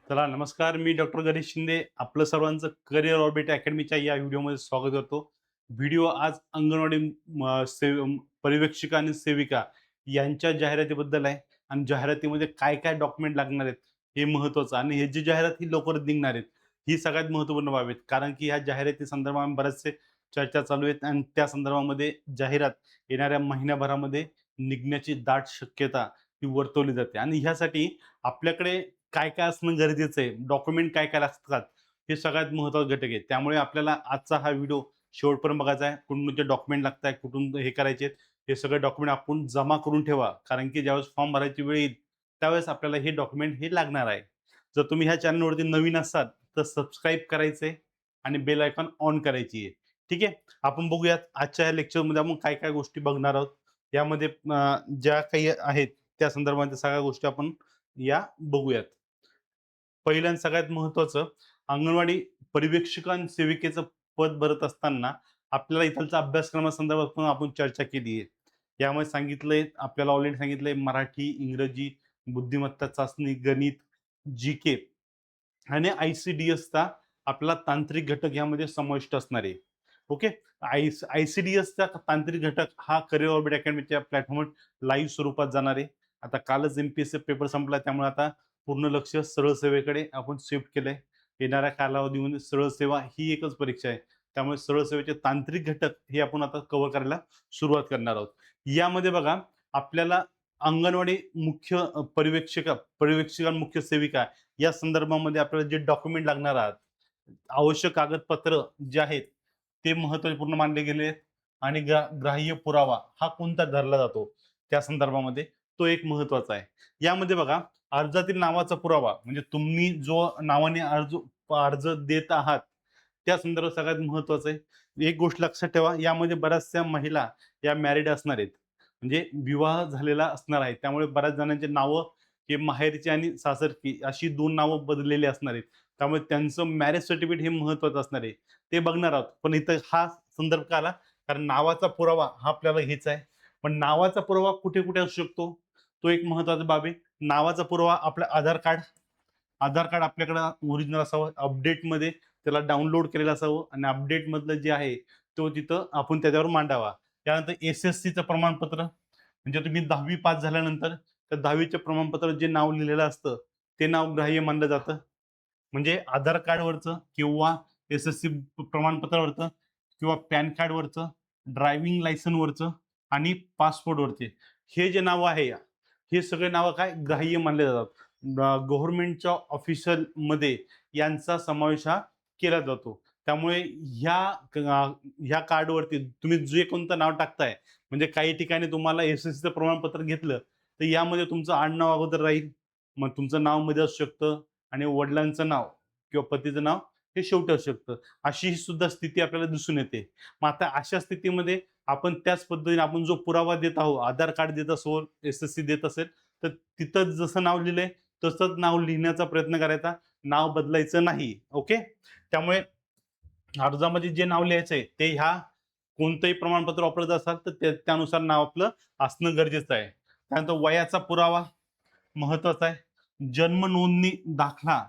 चला नमस्कार, मी डॉक्टर गणेश शिंदे आपलं सर्वांचं करिअर ऑर्बिट अकॅडमीच्या या व्हिडिओमध्ये स्वागत करतो. व्हिडिओ आज अंगणवाडी पर्यवेक्षिका आणि सेविका यांच्या जाहिरातीबद्दल आहे आणि जाहिरातीमध्ये काय काय डॉक्युमेंट लागणार आहेत हे महत्त्वाचं आणि हे जी जाहिरात ही लवकरच निघणार आहेत ही सगळ्यात महत्त्वपूर्ण बाब आहेत. कारण की ह्या जाहिराती संदर्भात बऱ्याचशे चर्चा चालू आहेत आणि त्या संदर्भामध्ये जाहिरात येणाऱ्या महिन्याभरामध्ये निघण्याची दाट शक्यता ही वर्तवली जाते आणि ह्यासाठी आपल्याकडे काय-काय असणं गरजेचं आहे, डॉक्युमेंट काय-काय लागतात, हे सगळ्यात महत्त्वाचा घटक आहे. त्यामुळे आपल्याला आजचा हा व्हिडिओ शेवटपर्यंत बघायचा आहे. कोणते डॉक्युमेंट लागत कुठून हे करायचे आहेत, हे सगळे डॉक्युमेंट आपण जमा करून ठेवा. कारण की ज्यावेळेस फॉर्म भरायची वेळ येईल, त्यावेळेस आपल्याला हे डॉक्युमेंट हे लागणार आहे. जर तुम्ही ह्या चॅनलवरती नवीन असाल, तर सबस्क्राईब करायचं आहे आणि बेल आयकॉन ऑन करायची आहे. ठीक आहे. आपण बघूयात आजच्या या लेक्चरमध्ये आपण काय-काय गोष्टी बघणार आहोत. यामध्ये ज्या काही आहेत, त्या संदर्भातल्या सगळ्या गोष्टी आपण या बघूयात. पहिलं आणि सगळ्यात महत्त्वाचं, अंगणवाडी पर्यवेक्षिका आणि सेविकेचं पद भरत असताना आपल्याला इथलच्या अभ्यासक्रमासंदर्भात पण आपण चर्चा केली आहे. यामध्ये सांगितलंय, आपल्याला ऑलरेडी सांगितलंय मराठी, इंग्रजी, बुद्धिमत्ता चाचणी, गणित, जी-के आणि आय-सी-डी-एसचा आपला तांत्रिक घटक यामध्ये समाविष्ट असणार आहे. ओके. आय-सी-डी-एसचा तांत्रिक घटक हा करिअर ऑर्बिट अकॅडमीच्या प्लॅटफॉर्मवर लाईव्ह स्वरूपात जाणार आहे. आता कालच एम-पी-एस-सी पेपर संपला, त्यामुळे आता पूर्ण लक्ष सरळ सेवेकडे आपण शिफ्ट केलंय. येणाऱ्या कालावधीमध्ये सरळ सेवा ही एकच परीक्षा आहे. त्यामुळे सरळ सेवेचे तांत्रिक घटक हे आपण आता कव्हर करायला सुरुवात करणार आहोत. यामध्ये बघा, आपल्याला अंगणवाडी मुख्य पर्यवेक्षिका, मुख्य सेविका या संदर्भामध्ये आपल्याला जे डॉक्युमेंट लागणार आहेत, आवश्यक कागदपत्र जे आहेत, ते महत्त्वपूर्ण मानले गेले आहेत आणि ग्राह्य पुरावा हा कोणता धरला जातो, त्या संदर्भामध्ये तो एक महत्त्वाचा आहे. यामध्ये बघा, अर्जातील नावाचा पुरावा म्हणजे तुम्ही जो नावाने अर्ज देत आहात, त्या संदर्भात सगळ्यात महत्त्वाचं आहे. एक गोष्ट लक्षात ठेवा, यामध्ये बऱ्याचशा महिला या मॅरिड असणार आहेत. म्हणजे विवाह झालेला असणार आहे. त्यामुळे बऱ्याच जणांची नावं हे माहेरची आणि सासरची अशी 2 नावं बदललेली असणार आहेत. त्यामुळे त्यांचं मॅरेज सर्टिफिकेट हे महत्त्वाचं असणार आहे. ते बघणार आहोत. पण इथं हा संदर्भ का आला? कारण नावाचा पुरावा हा आपल्याला हेच आहे. पण नावाचा पुरावा कुठे-कुठे असू शकतो? तो एक महत्त्वाचा बाब आहे. नावाचा पुरावा आपलं आधार कार्ड आपल्याकडं ओरिजिनल असावं. अपडेटमध्ये त्याला डाउनलोड केलेलं असावं आणि अपडेटमधलं जे आहे, तो तिथं आपण त्याच्यावर मांडावा. त्यानंतर एस-एस-सीचं प्रमाणपत्र म्हणजे तुम्ही 10वी पास झाल्यानंतर त्या 10वीच्या प्रमाणपत्रात जे नाव लिहिलेलं असतं, ते नाव ग्राह्य मानलं जातं. म्हणजे आधार कार्डवरचं किंवा एस-एस-सी प्रमाणपत्रावरचं किंवा पॅन कार्डवरचं, ड्रायव्हिंग लायसन्सवरचं आणि पासपोर्टवरचे हे जे नावं आहे, हे सगळे नावं काय ग्राह्य मानले जातात. गव्हर्नमेंटच्या ऑफिशियलमध्ये यांचा समावेश हा केला जातो. त्यामुळे ह्या कार्डवरती तुम्ही जे कोणतं नाव टाकताय, म्हणजे काही ठिकाणी तुम्हाला एस-एस-सीचं प्रमाणपत्र घेतलं, तर यामध्ये तुमचं आडनाव अगोदर राहील. मग तुमचं नाव मध्ये असू शकतं आणि वडिलांचं नाव किंवा पतीचं नाव हे शेवटी असू शकतं. अशी ही सुद्धा स्थिती आपल्याला दिसून येते. मग आता अशा स्थितीमध्ये आपण त्याच पद्धतीने आपण जो पुरावा देत आहोत, आधार कार्ड देत असो, एस-एस-सी देत असेल, तर तिथं जसं नाव लिहिलंय तसंच नाव लिहिण्याचा प्रयत्न करायचा. नाव बदलायचं नाही. ओके. त्यामुळे अर्जामध्ये जे नाव लिहायचंय ते ह्या कोणतंही प्रमाणपत्र वापरत असाल तर त्यानुसार नाव आपलं असणं गरजेचं आहे. त्यानंतर वयाचा पुरावा महत्वाचा आहे. जन्म नोंदणी दाखला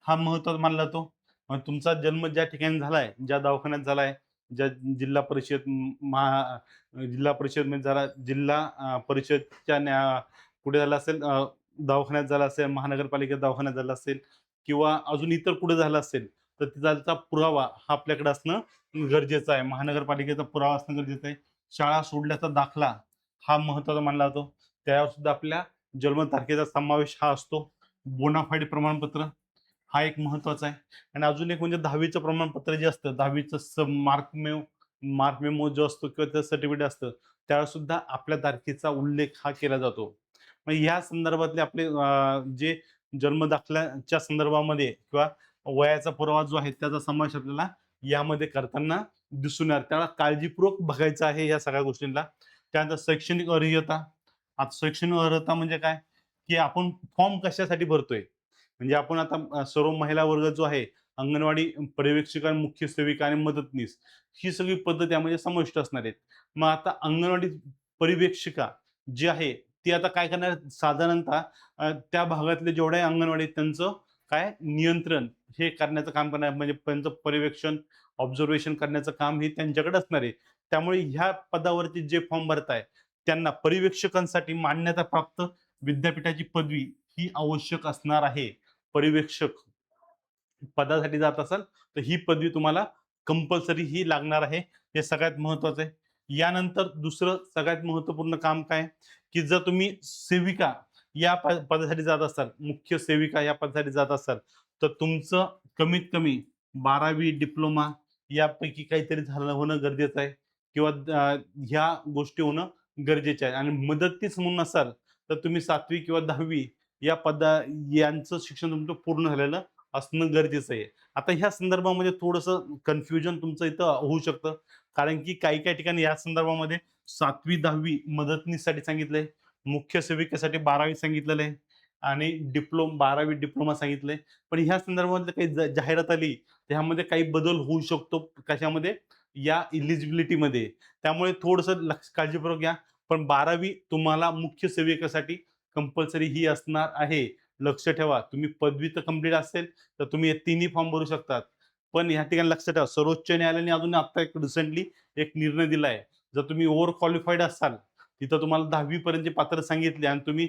हा महत्वाचा मानला जातो. तुमचा जन्म ज्या ठिकाणी झालाय, ज्या दवाखान्यात झालाय, ज्या जिल्हा परिषद जिल्हा परिषदमध्ये झाला, जिल्हा परिषदच्या पुढे झाला असेल, दवाखान्यात झाला असेल, महानगरपालिकेत दवाखान्यात झाला असेल किंवा अजून इतर कुठे झालं असेल, तर तिथला पुरावा हा आपल्याकडे असणं गरजेचं आहे. महानगरपालिकेचा पुरावा असणं गरजेचं आहे. शाळा सोडल्याचा दाखला हा महत्त्वाचा मानला जातो. त्यावर सुद्धा आपल्या जन्मतारखेचा समावेश हा असतो. बोनाफाईड प्रमाणपत्र हा एक महत्त्वाचा आहे. आणि अजून एक म्हणजे 10वीचं प्रमाणपत्र जे असतं, 10वीचं मार्क मेमो जो असतो किंवा त्या सर्टिफिकेट असतं, त्यावर सुद्धा आपल्या तारखेचा उल्लेख हा केला जातो. मग ह्या संदर्भातले आपले जे जन्म दाखल्याच्या संदर्भामध्ये किंवा वयाचा पुरावा जो आहे त्याचा समावेश आपल्याला यामध्ये करताना दिसून येणार. त्याला काळजीपूर्वक बघायचं आहे या सगळ्या गोष्टींना. त्यानंतर शैक्षणिक अर्हता. आता शैक्षणिक अर्हता म्हणजे काय? की आपण फॉर्म कशासाठी भरतोय? म्हणजे आपण आता सर्व महिला वर्ग जो आहे, अंगणवाडी पर्यवेक्षिका, मुख्य सेविका आणि मदतनीस ही सगळी पद्धत यामध्ये समाविष्ट असणार आहेत. मग आता अंगणवाडी पर्यवेक्षिका जी आहे, ती आता काय करणार साधारणतः त्या भागातले जेवढ्या अंगणवाडी आहेत त्यांचं काय नियंत्रण हे करण्याचं काम करणार, म्हणजे त्यांचं पर्यवेक्षण, ऑब्झर्वेशन करण्याचं काम हे त्यांच्याकडे असणार आहे. त्यामुळे ह्या पदावरती जे फॉर्म भरताय त्यांना पर्यवेक्षकांसाठी मान्यता प्राप्त विद्यापीठाची पदवी ही आवश्यक असणार आहे. पर्यवेक्षक पदासाठी जात असाल तर ही पदवी तुम्हाला कंपल्सरी ही लागणार आहे. हे सगळ्यात महत्वाचं आहे. यानंतर दुसरं सगळ्यात महत्वपूर्ण काम काय, की जर तुम्ही सेविका या पदासाठी जात असाल, मुख्य सेविका या पदासाठी जात असाल, तर तुमचं कमीत कमी 12वी डिप्लोमा यापैकी काहीतरी झालं होणं गरजेचं आहे, किंवा ह्या गोष्टी होणं गरजेचे आहे. आणि मदतनीस म्हणून असाल तर तुम्ही 7वी किंवा 10वी या यांचं शिक्षण तुमचं पूर्ण झालेलं असणं गरजेचं आहे. आता ह्या संदर्भामध्ये थोडंसं कन्फ्युजन तुमचं इथं होऊ शकतं. कारण की काही-काही ठिकाणी या संदर्भामध्ये 7वी 10वी मदतनीससाठी सांगितलंय, मुख्य सेविकेसाठी 12वी सांगितलेलं आहे आणि 12वी डिप्लोमा सांगितलंय. पण ह्या संदर्भामध्ये काही जाहिरात आली, त्यामध्ये काही बदल होऊ शकतो. कशामध्ये? या इलिजिबिलिटीमध्ये. त्यामुळे थोडंसं काळजीपूर्वक घ्या. पण 12वी तुम्हाला मुख्य सेविकेसाठी कंपल्सरी ही असणार आहे. लक्ष ठेवा. तुम्ही पदवी तर कंप्लीट असेल, तर तुम्ही हे तिन्ही फॉर्म भरू शकतात. पण ह्या ठिकाणी लक्षात ठेवा, सर्वोच्च न्यायालयाने अजून आता एक रिसेंटली एक निर्णय दिला आहे. जर तुम्ही ओव्हर क्वालिफाईड असाल, तिथं तुम्हाला 10वी पर्यंतची पात्रता सांगितली आणि तुम्ही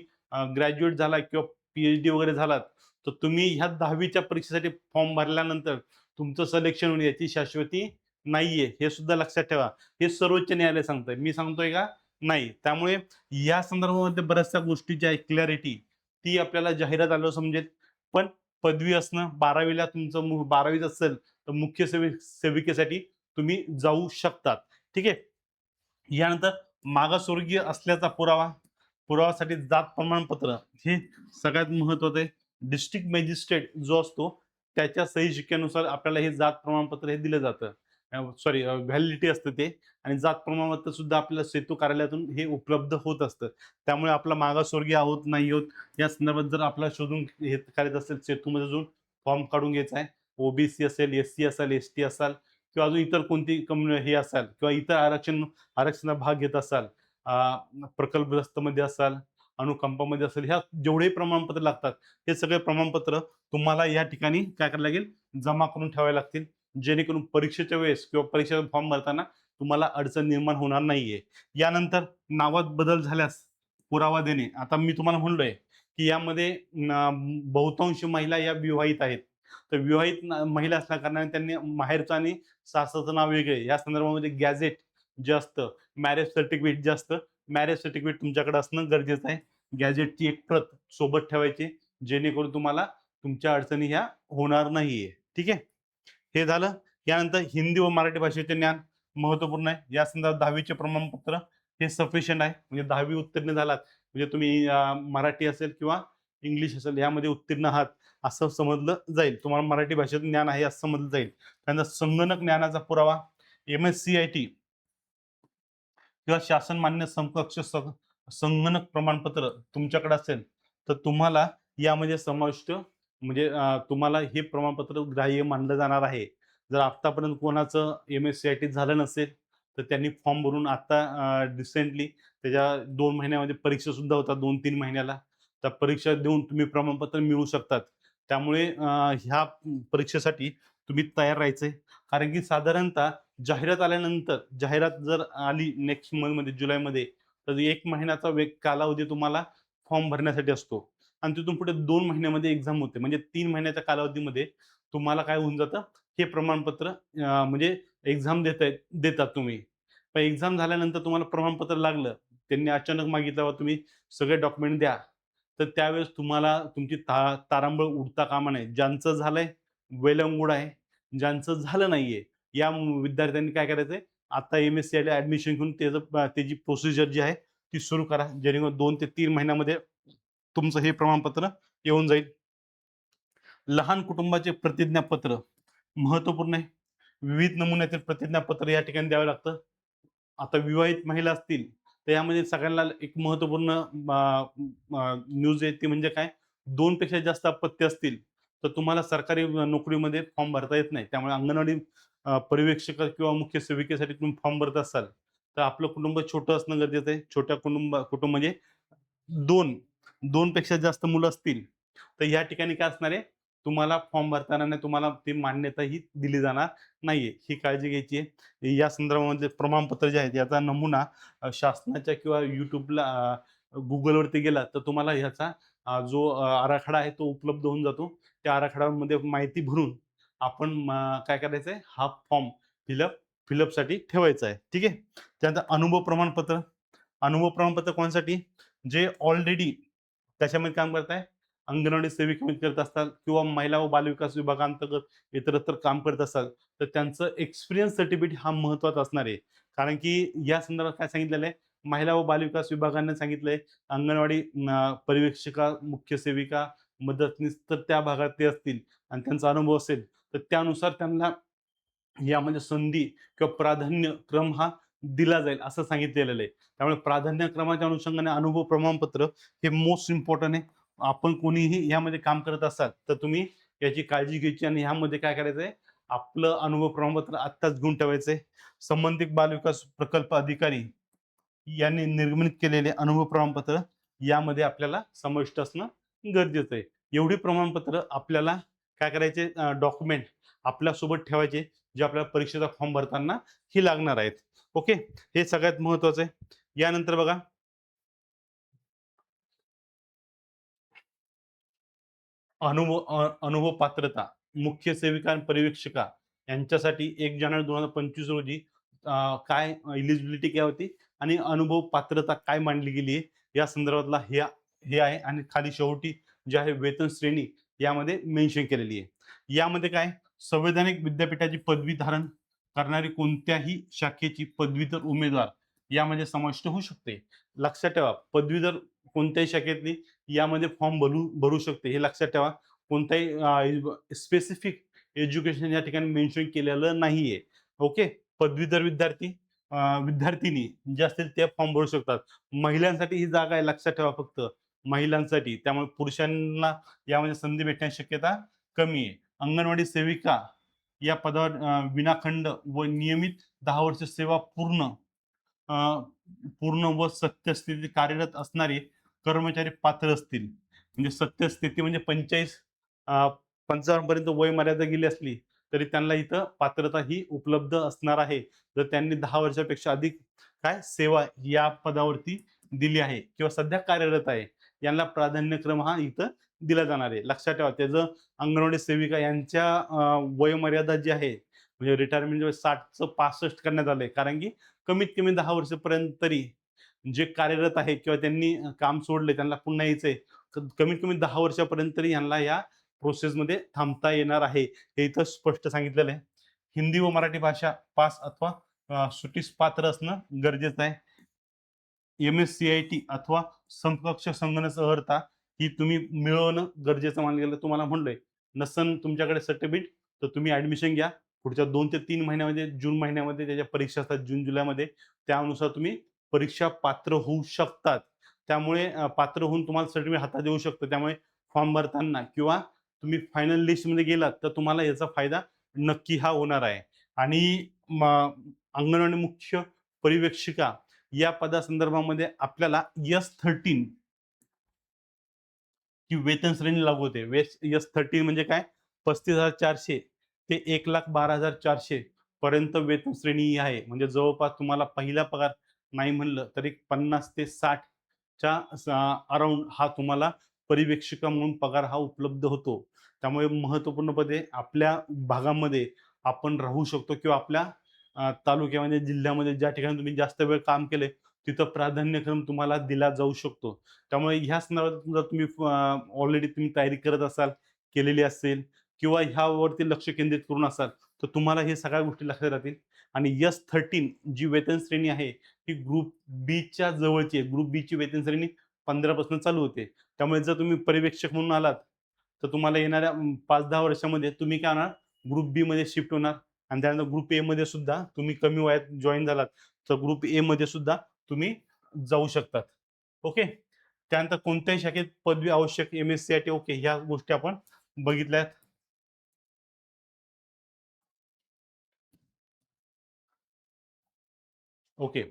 ग्रॅज्युएट झाला किंवा पी-एच-डी वगैरे झालात, तर तुम्ही ह्या 10वीच्या परीक्षेसाठी फॉर्म भरल्यानंतर तुमचं सिलेक्शन होईल याची शाश्वती नाहीये. हे सुद्धा लक्षात ठेवा. हे सर्वोच्च न्यायालय सांगतंय. मी सांगतोय का? नाही. त्यामुळे या संदर्भामध्ये बऱ्याचशा गोष्टीची आहे क्लॅरिटी, ती आपल्याला जाहिरात आल्यावर समजेल. पण पदवी असणं, 12वीला तुमचं 12वीच असेल, तर मुख्य सेविकेसाठी तुम्ही जाऊ शकतात. ठीक आहे. यानंतर मागासवर्गीय असल्याचा पुरावा, पुरावासाठी जात प्रमाणपत्र हे सगळ्यात महत्वाचं आहे. डिस्ट्रिक्ट मॅजिस्ट्रेट जो असतो त्याच्या सही शिक्क्यानुसार आपल्याला हे जात प्रमाणपत्र हे दिलं जातं. सॉरी, व्हॅलिडिटी असतं ते. आणि जात प्रमाणपत्र सुद्धा आपल्याला सेतू कार्यालयातून हे उपलब्ध होत असतं. त्यामुळे आपला मागासवर्गीय आहोत नाही आहोत या संदर्भात जर आपल्याला शोधून हे करायचं असेल, सेतूमध्ये जाऊन फॉर्म काढून घ्यायचा आहे. ओबीसी असेल, एससी असेल, एसटी असाल किंवा अजून इतर कोणती हे असाल किंवा इतर आरक्षणात भाग घेत असाल, प्रकल्पग्रस्तमध्ये असाल, अनुकंपामध्ये असेल, ह्या जेवढे प्रमाणपत्र लागतात हे सगळे प्रमाणपत्र तुम्हाला या ठिकाणी काय करायला लागेल, जमा करून ठेवावे लागतील. जेणेकरून परीक्षेच्या वेळेस किंवा परीक्षेचा फॉर्म भरताना तुम्हाला अडचण निर्माण होणार नाहीये. यानंतर नावात बदल झाल्यास पुरावा देणे. आता मी तुम्हाला म्हणलोय की यामध्ये बहुतांश महिला या विवाहित आहेत. तर विवाहित महिला असल्या कारणाने त्यांनी माहेरचं आणि सासरचं नाव वेगळे. या संदर्भामध्ये गॅझेट जे असतं, मॅरेज सर्टिफिकेट जे असतं, मॅरेज सर्टिफिकेट तुमच्याकडे असणं गरजेचं आहे. गॅझेटची एक प्रत सोबत ठेवायची, जेणेकरून तुम्हाला तुमच्या अडचणी ह्या होणार नाहीये. ठीक आहे. हे झालं. यानंतर हिंदी व मराठी भाषेचे ज्ञान महत्त्वपूर्ण आहे. या संदर्भात 10वीचे प्रमाणपत्र हे सफिशियंट आहे. म्हणजे 10वी उत्तीर्ण झालात म्हणजे तुम्ही मराठी असेल किंवा इंग्लिश असेल यामध्ये उत्तीर्ण आहात असं समजलं जाईल. तुम्हाला मराठी भाषेचं ज्ञान आहे असं समजलं जाईल. त्यानंतर संगणक ज्ञानाचा पुरावा, एम-एस-सी-आय-टी किंवा शासन मान्य समकक्ष संगणक प्रमाणपत्र तुमच्याकडे असेल, तर तुम्हाला यामध्ये समाविष्ट म्हणजे तुम्हाला हे प्रमाणपत्र ग्राह्य मानलं जाणार आहे. जर आत्तापर्यंत कोणाचं एम-एस-सी-आय-टी झालं नसेल, तर त्यांनी फॉर्म भरून आता रिसेंटली त्याच्या 2 महिन्यामध्ये परीक्षा सुद्धा होतात, 2-3 महिन्याला. त्या परीक्षा देऊन तुम्ही प्रमाणपत्र मिळवू शकतात. त्यामुळे ह्या परीक्षेसाठी तुम्ही तयार राहायचंय. कारण की साधारणतः जाहिरात आल्यानंतर, जाहिरात जर आली नेक्स्ट मंथमध्ये जुलैमध्ये, तर 1 महिन्याचा कालावधी तुम्हाला फॉर्म भरण्यासाठी असतो आणि तिथून पुढे 2 महिन्यामध्ये एक्झाम होते. म्हणजे 3 महिन्याच्या कालावधीमध्ये तुम्हाला काय होऊन जातं, हे प्रमाणपत्र म्हणजे एक्झाम देतात तुम्ही. पण एक्झाम झाल्यानंतर तुम्हाला प्रमाणपत्र लागलं, त्यांनी अचानक मागितलं, "बाबा तुम्ही सगळे डॉक्युमेंट द्या." तर त्यावेळेस तुम्हाला तुमची तारांबळ उडता कामा नये. ज्यांचं झालंय वेल एंड गुड आहे. ज्यांचं झालं नाहीये, या विद्यार्थ्यांनी काय करायचंय, आता एम-एस-सी-आयला ॲडमिशन घेऊन त्याची प्रोसिजर जी आहे ती सुरू करा. जेणेकरून 2 ते 3 महिन्यामध्ये तुमचं हे प्रमाणपत्र येऊन जाईल. लहान कुटुंबाचे प्रतिज्ञापत्र महत्त्वपूर्ण आहे. विविध नमुन्यातील प्रतिज्ञापत्र या ठिकाणी द्यावं लागतं. आता विवाहित महिला असतील, तर यामध्ये सगळ्यांना एक महत्त्वपूर्ण न्यूज आहे ती म्हणजे काय, 2 पेक्षा जास्त अपत्य असतील, तर तुम्हाला सरकारी नोकरीमध्ये फॉर्म भरता येत नाही. त्यामुळे अंगणवाडी पर्यवेक्षक किंवा मुख्य सेविकेसाठी तुम्ही फॉर्म भरत असाल, तर आपलं कुटुंब छोटं असणं गरजेचं आहे. छोट्या कुटुंब म्हणजे 2 पेक्षा जास्त मुलं असतील, तर या ठिकाणी काय असणार आहे, तुम्हाला फॉर्म भरताना नाही तुम्हाला ती मान्यताही दिली जाणार नाहीये. ही काळजी घ्यायची आहे. या संदर्भामध्ये प्रमाणपत्र जे आहेत याचा नमुना शासनाच्या किंवा YouTubeला Googleवरती गेला तर तुम्हाला ह्याचा जो आराखडा आहे तो उपलब्ध होऊन जातो. त्या आराखड्यामध्ये माहिती भरून आपण काय करायचंय हा फॉर्म फिलअपसाठी ठेवायचा आहे. ठीक आहे. त्यानंतर अनुभव प्रमाणपत्र. अनुभव प्रमाणपत्र कोणासाठी? जे ऑलरेडी त्याच्यामध्ये काम करत आहे. अंगणवाडी सेविकेमध्ये करत असतात किंवा महिला व बालविकास विभागांतर्गत इतरत्र काम करत असतात, तर त्यांचं एक्सपिरियन्स सर्टिफिकेट हा महत्त्वाचा असणार आहे. कारण की या संदर्भात काय सांगितलेलं आहे, महिला व बालविकास विभागाने सांगितलंय, अंगणवाडी पर्यवेक्षिका, मुख्य सेविका, मदतनीस तर त्या भागात ते असतील आणि त्यांचा अनुभव असेल, तर त्यानुसार त्यांना यामध्ये संधी किंवा प्राधान्यक्रम हा दिला जाईल असं सांगितलेलं आहे. त्यामुळे प्राधान्यक्रमाच्या अनुषंगाने अनुभव प्रमाणपत्र हे मोस्ट इम्पोर्टंट आहे. आपण कोणीही यामध्ये काम करत असाल, तर तुम्ही याची काळजी घ्यायची आणि ह्यामध्ये काय करायचंय, आपलं अनुभव प्रमाणपत्र आत्ताच घेऊन ठेवायचंय. संबंधित बालविकास प्रकल्प अधिकारी यांनी निर्गमित केलेले अनुभव प्रमाणपत्र यामध्ये आपल्याला समाविष्ट असणं गरजेचं आहे. एवढी प्रमाणपत्र आपल्याला काय करायचे डॉक्युमेंट आपल्यासोबत ठेवायचे, जे आपल्याला परीक्षेचा फॉर्म भरताना ही लागणार आहेत. ओके. हे सगळ्यात महत्त्वाचं आहे. यानंतर बघा अनुभव पात्रता. मुख्य सेविका आणि पर्यवेक्षिका यांच्यासाठी 1 जानेवारी 2025 रोजी काय एलिजिबिलिटी काय होती आणि अनुभव पात्रता काय मांडली गेली आहे, या संदर्भातला हे आहे आणि खाली शेवटी जे आहे वेतन श्रेणी यामध्ये मेन्शन केलेली आहे. यामध्ये काय संवैधानिक विद्यापीठाची पदवी धारण करणारी कोणत्याही शाखेची पदवीधर उमेदवार यामध्ये समाविष्ट होऊ शकते. लक्षात ठेवा, पदवीधर कोणत्याही शाखेतली यामध्ये फॉर्म भरू शकते, हे लक्षात ठेवा. कोणताही स्पेसिफिक एज्युकेशन या ठिकाणी मेन्शन केलेलं नाहीये. ओके. पदवीधर विद्यार्थिनी जे असतील ते फॉर्म भरू शकतात. महिलांसाठी ही जागा आहे, लक्षात ठेवा फक्त महिलांसाठी. त्यामुळे पुरुषांना यामध्ये संधी भेटण्याची शक्यता कमी आहे. अंगणवाडी सेविका या पदावर विनाखंड व नियमित 10 वर्ष सेवा अ, पूर्ण व सत्यस्थिती कार्यरत असणारे कर्मचारी पात्र असतील. म्हणजे सत्यस्थिती म्हणजे 55 पर्यंत वय मर्यादा गेली असली, तरी त्यांना इथं पात्रता ही उपलब्ध असणार आहे. जर त्यांनी 10 वर्षापेक्षा अधिक काय सेवा या पदावरती दिली आहे किंवा सध्या कार्यरत आहे. यांना प्राधान्यक्रम हा इथं दिला जाणार आहे. लक्षात ठेवा त्याचं अंगणवाडी सेविका यांच्या वयोमर्यादा जी आहे, म्हणजे रिटायरमेंट 60चं 65 करण्यात आलंय. कारण की कमीत कमी 10 वर्षापर्यंत तरी जे कार्यरत आहे किंवा त्यांनी काम सोडले त्यांना पुन्हा यायचंय. कमीत कमी 10 वर्षापर्यंत तरी ह्यांना या प्रोसेसमध्ये थांबता येणार आहे. हे इथं स्पष्ट सांगितलेलं आहे. हिंदी व मराठी भाषा पास अथवा सुटीस पात्र असणं गरजेचं आहे. एम-एस-सी-आय-टी अथवा समकक्ष संगणक अर्हता ही तुम्ही मिळवणं गरजेचं मानलं गेलं. तुम्हाला म्हणलोय, नसेल तुमच्याकडे सर्टिफिकेट तर तुम्ही ॲडमिशन घ्या. पुढच्या 2 ते 3 महिन्यामध्ये जून महिन्यामध्ये त्याच्या परीक्षा असतात जून-जुलैमध्ये. त्यानुसार तुम्ही परीक्षा पात्र होऊ शकतात. त्यामुळे पात्र होऊन तुम्हाला सर्टिफिकेट हातात येऊ शकतं. त्यामुळे फॉर्म भरताना किंवा तुम्ही फायनल लिस्टमध्ये गेलात तर तुम्हाला याचा फायदा नक्की हा होणार आहे. आणि अंगणवाडी मुख्य पर्यवेक्षिका या पदासंदर्भामध्ये आपल्याला एस-13 ही वेतन श्रेणी लागू होते. एस-13 म्हणजे काय? 35,400 ते 1,12,400 पर्यंत वेतन श्रेणी ही आहे. म्हणजे जवळपास तुम्हाला पहिला पगार नाही म्हणलं तरी 50 ते 60 च्या अराउंड हा तुम्हाला पर्यवेक्षिका म्हणून पगार हा उपलब्ध होतो. त्यामुळे महत्त्वपूर्ण पदे आपल्या भागामध्ये आपण राहू शकतो किंवा आपल्या तालुक्यामध्ये, जिल्ह्यामध्ये ज्या ठिकाणी तुम्ही जास्त वेळ काम केलंय, तिथं प्राधान्यक्रम तुम्हाला दिला जाऊ शकतो. त्यामुळे ह्या संदर्भात जर तुम्ही ऑलरेडी तुम्ही तयारी करत असाल, केलेली असेल किंवा ह्यावरती लक्ष केंद्रित करून असाल, तर तुम्हाला हे सगळ्या गोष्टी लक्षात राहतील. आणि एस-13 जी वेतन श्रेणी आहे, ही ग्रुप बीच्या जवळची आहे. ग्रुप बीची वेतन श्रेणी 15 पासून चालू होते. त्यामुळे जर तुम्ही पर्यवेक्षक म्हणून आलात, तर तुम्हाला येणाऱ्या 5-10 वर्षामध्ये तुम्ही काय होणार, ग्रुप बीमध्ये शिफ्ट होणार आणि त्यानंतर ग्रुप एमध्ये सुद्धा तुम्ही कमी वयात जॉइन झालात, तर ग्रुप एमध्ये सुद्धा तुम्ही जाऊ शकतात. ओके. त्यानंतर कोणत्याही शाखेत पदवी आवश्यक एम-एस-सी-आय-टी ओके. ह्या गोष्टी आपण बघितल्यात. ओके.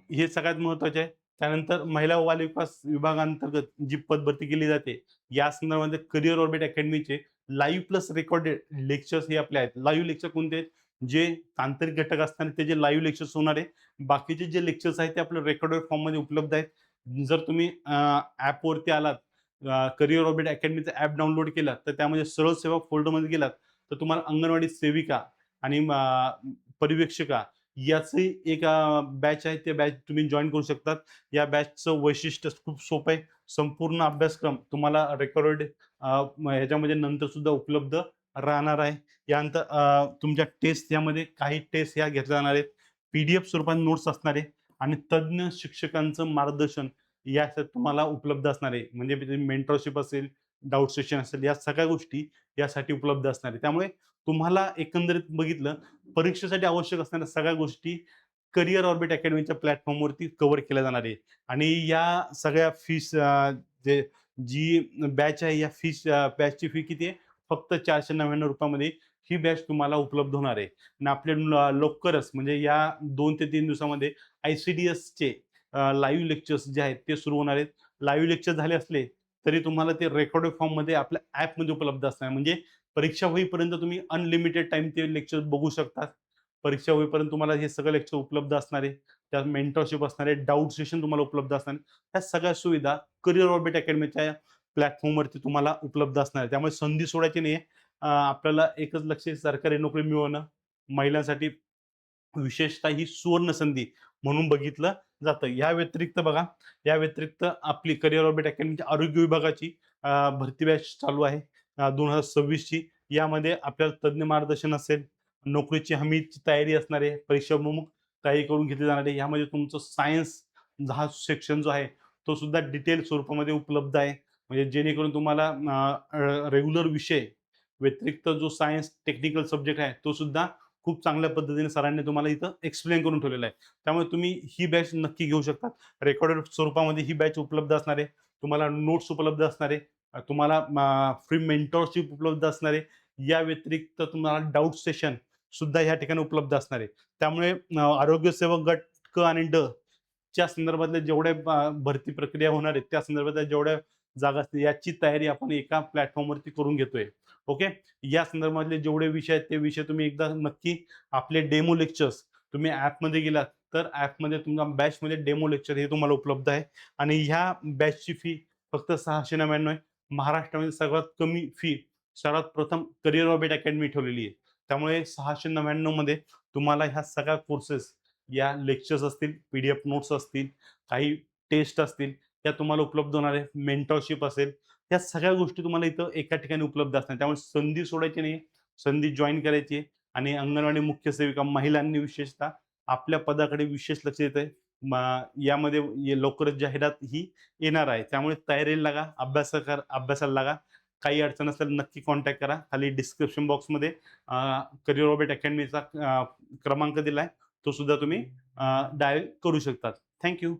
हे सगळ्यात महत्त्वाचे आहे. त्यानंतर महिला व बालविकास विभागांतर्गत जी पदभरती केली जाते, या संदर्भामध्ये करिअर ऑर्बिट अकॅडमीचे लाईव्ह प्लस रेकॉर्डेड लेक्चर्स हे आपले आहेत. लाईव्ह लेक्चर कोणते आहेत? जे तांत्रिक घटक असतात ते जे लाईव्ह लेक्चर्स होणार आहे. बाकीचे जे लेक्चर्स आहेत ते आपल्या रेकॉर्डेड फॉर्ममध्ये उपलब्ध आहेत. जर तुम्ही ॲपवरती आलात, करिअर ऑर्बिट अकॅडमीचं ॲप डाउनलोड केलं, तर त्यामध्ये सरळ सेवा फोल्डरमध्ये गेलात, तर तुम्हाला अंगणवाडी सेविका आणि पर्यवेक्षिका याची एक बॅच आहे. ते बॅच तुम्ही जॉइन करू शकतात. या बॅचचं वैशिष्ट्य खूप सोपं आहे. संपूर्ण अभ्यासक्रम तुम्हाला रेकॉर्डेड ह्याच्यामध्ये नंतर सुद्धा उपलब्ध राहणार आहे. यानंतर तुमच्या टेस्ट यामध्ये काही टेस्ट ह्या घेतल्या जाणार आहेत. पी-डी-एफ स्वरूपात नोट्स असणार आहे आणि तज्ञ शिक्षकांचं मार्गदर्शन यासाठी तुम्हाला उपलब्ध असणार आहे. म्हणजे मेंटरशिप असेल, डाउट सेशन असेल, या सगळ्या गोष्टी यासाठी उपलब्ध असणार आहे. त्यामुळे तुम्हाला एकंदरीत बघितलं, परीक्षेसाठी आवश्यक असणाऱ्या सगळ्या गोष्टी करिअर ऑर्बिट अकॅडमीच्या प्लॅटफॉर्मवरती कव्हर केल्या जाणार आहे. आणि या सगळ्या फीस जे जी बॅच आहे, या बॅचची फी किती आहे? फक्त ₹499 मध्ये ही बॅच तुम्हाला उपलब्ध होणार आहे. आणि आपल्या लवकरच म्हणजे या 2 ते 3 दिवसामध्ये ICDSचे लाईव्ह लेक्चर्स जे आहेत ते सुरू होणार आहेत. लाईव्ह लेक्चर झाले असले तरी तुम्हाला ते रेकॉर्डेड फॉर्ममध्ये आपल्या ॲपमध्ये उपलब्ध असणार आहे. म्हणजे परीक्षा होईपर्यंत तुम्ही अनलिमिटेड टाईम ते लेक्चर बघू शकता. परीक्षा होईपर्यंत तुम्हाला हे सगळं लेक्चर उपलब्ध असणार आहे. त्यात मेंटरशिप असणार आहे, डाउट सेशन तुम्हाला उपलब्ध असणार आहे. ह्या सगळ्या सुविधा करिअर ऑर्बिट अकॅडमीच्या प्लॅटफॉर्मवरती तुम्हाला उपलब्ध असणार आहे. त्यामुळे संधी सोडायची नाही. आपल्याला एकच लक्ष आहे, सरकारी नोकरी मिळवणं. महिलांसाठी विशेषतः ही सुवर्ण संधी म्हणून बघितलं जातं. या व्यतिरिक्त बघा, या व्यतिरिक्त आपली करिअर ऑर्बिट अकॅडमीच्या आरोग्य विभागाची भरती बॅच चालू आहे 2026 ची. यामध्ये आपल्याला तज्ञ मार्गदर्शन असेल, नोकरीची हमीची तयारी असणार आहे, परीक्षाभिमुख तयारी करून घेतली जाणार आहे. यामध्ये तुमचं सायन्स हा सेक्शन जो आहे, तो सुद्धा डिटेल स्वरूपामध्ये उपलब्ध आहे. म्हणजे जेणेकरून तुम्हाला रेग्युलर विषय व्यतिरिक्त जो सायन्स टेक्निकल सब्जेक्ट आहे, तो सुद्धा खूप चांगल्या पद्धतीने सरांनी तुम्हाला इथं एक्सप्लेन करून ठेवलेला आहे. त्यामुळे तुम्ही ही बॅच नक्की घेऊ शकता. रेकॉर्डेड स्वरूपामध्ये ही बॅच उपलब्ध असणार आहे. तुम्हाला नोट्स उपलब्ध असणार आहे. तुम्हाला फ्री मेंटरशिप उपलब्ध असणार आहे. या व्यतिरिक्त तुम्हाला डाउट सेशन सुद्धा या ठिकाणी उपलब्ध असणार आहे. त्यामुळे आरोग्य सेवक गट क आणि ड च्या संदर्भातल्या जेवढ्या भरती प्रक्रिया होणार आहेत, त्या संदर्भातल्या जेवढ्या जागा असतील, याची तयारी आपण एका प्लॅटफॉर्मवरती करून घेतोय. ओके. या संदर्भातले जेवढे विषय आहेत, ते विषय तुम्ही एकदा नक्की आपले डेमो लेक्चर्स तुम्ही ॲपमध्ये गेलात, तर ॲपमध्ये तुमच्या बॅचमध्ये डेमो लेक्चर हे तुम्हाला उपलब्ध आहे. आणि ह्या बॅचची फी फक्त 699 आहे. महाराष्ट्रामध्ये सर्वात कमी फी सर्वात प्रथम करिअर ऑर्बिट अकॅडमी ठेवलेली आहे. त्यामुळे 699 मध्ये तुम्हाला ह्या सगळ्या कोर्सेस, या लेक्चर्स असतील, पी-डी-एफ नोट्स असतील, काही टेस्ट असतील, त्या तुम्हाला उपलब्ध होणार आहे. मेंटरशिप असेल, या सगळ्या गोष्टी तुम्हाला इथं एका ठिकाणी उपलब्ध असणार. त्यामुळे संधी सोडायची नाही. संधी जॉइन करायची आहे. आणि अंगणवाडी मुख्य सेविका महिलांनी विशेषतः आपल्या पदाकडे विशेष लक्ष देत आहे. यामध्ये लवकरच जाहिरात ही येणार आहे. त्यामुळे तयारीला लागा, अभ्यासाला लागा. काही अडचण असेल नक्की कॉन्टॅक्ट करा. खाली डिस्क्रिप्शन बॉक्समध्ये करिअर ऑर्बिट अकॅडमीचा क्रमांक दिलाय. तो सुद्धा तुम्ही डायल करू शकता. Thank you.